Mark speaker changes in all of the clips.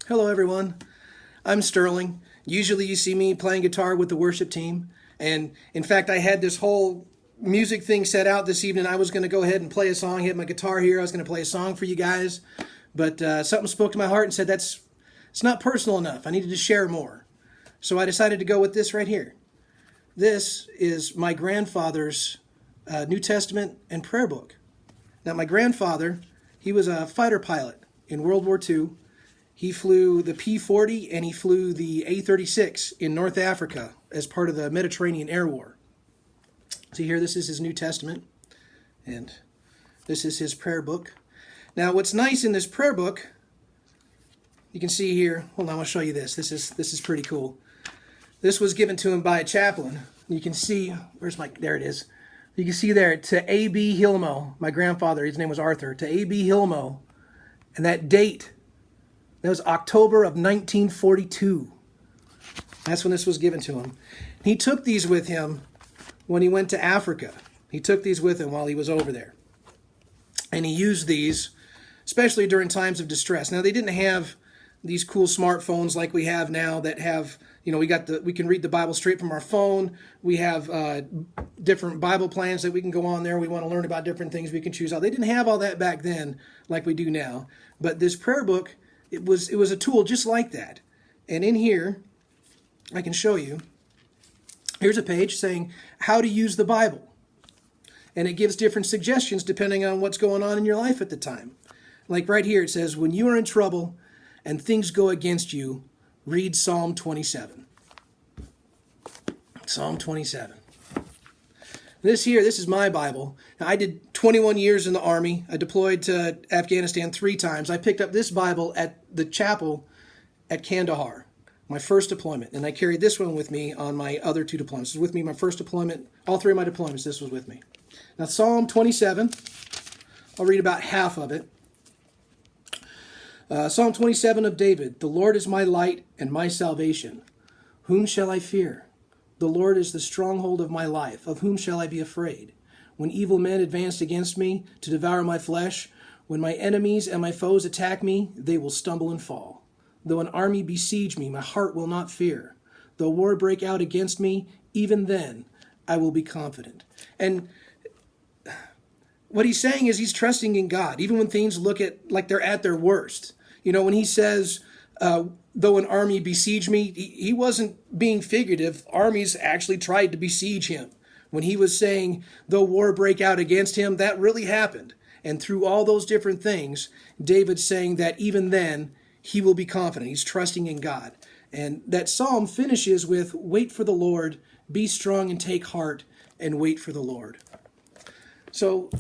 Speaker 1: Hello, everyone. I'm Sterling. Usually you see me playing guitar with the worship team. And in fact, I had this whole music thing set out this evening. I was going to go ahead and play a song, hit my guitar here. I was going to play a song for you guys. But something spoke to my heart and said, it's not personal enough. I needed to share more. So I decided to go with this right here. This is my grandfather's New Testament and prayer book. Now, my grandfather, he was a fighter pilot in World War II. He flew the P-40 and he flew the A-36 in North Africa as part of the Mediterranean Air War. See here, this is his New Testament, and this is his prayer book. Now, what's nice in this prayer book, you can see here, hold on, I'll show you this. This is pretty cool. This was given to him by a chaplain. You can see, there it is. You can see there, to A.B. Hilmo, my grandfather, his name was Arthur, to A.B. Hilmo, and that date, that was October of 1942. That's when this was given to him. He took these with him when he went to Africa. He took these with him while he was over there. And he used these, especially during times of distress. Now, they didn't have these cool smartphones like we have now that have, we can read the Bible straight from our phone. We have different Bible plans that we can go on there. We want to learn about different things we can choose out. They didn't have all that back then like we do now. But this prayer book, it was a tool just like that. And in here, I can show you. Here's a page saying how to use the Bible. And it gives different suggestions depending on what's going on in your life at the time. Like right here, it says, when you are in trouble and things go against you, read Psalm 27. Psalm 27. This is my Bible. Now, I did 21 years in the Army. I deployed to Afghanistan 3 times. I picked up this Bible at the chapel at Kandahar, my first deployment. And I carried this one with me on my other 2 deployments. This was with me my first deployment. All 3 of my deployments, this was with me. Now, Psalm 27, I'll read about half of it. Psalm 27 of David, the Lord is my light and my salvation. Whom shall I fear? The Lord is the stronghold of my life. Of whom shall I be afraid? When evil men advanced against me to devour my flesh, when my enemies and my foes attack me, they will stumble and fall. Though an army besiege me, my heart will not fear. Though war break out against me, even then I will be confident. And what he's saying is he's trusting in God, even when things look like they're at their worst. When he says, though an army besiege me, he wasn't being figurative. Armies actually tried to besiege him. When he was saying, though war break out against him, that really happened. And through all those different things, David's saying that even then, he will be confident. He's trusting in God. And that psalm finishes with, wait for the Lord, be strong and take heart, and wait for the Lord. So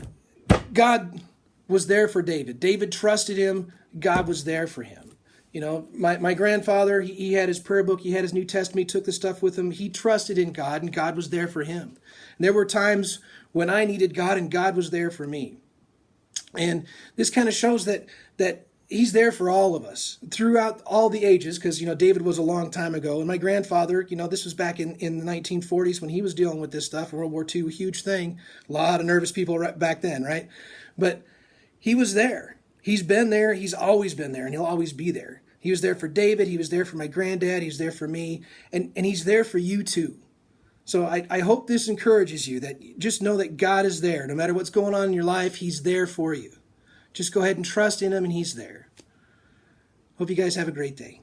Speaker 1: God was there for David. David trusted him. God was there for him. My grandfather, he had his prayer book, he had his New Testament, he took the stuff with him. He trusted in God, and God was there for him. And there were times when I needed God, and God was there for me. And this kind of shows that he's there for all of us throughout all the ages, because, David was a long time ago. And my grandfather, this was back in the 1940s when he was dealing with this stuff. World War II, huge thing. A lot of nervous people right back then, right? But he was there. He's been there. He's always been there, and he'll always be there. He was there for David. He was there for my granddad. He's there for me. And he's there for you too. So I hope this encourages you, that just know that God is there. No matter what's going on in your life, he's there for you. Just go ahead and trust in him, and he's there. Hope you guys have a great day.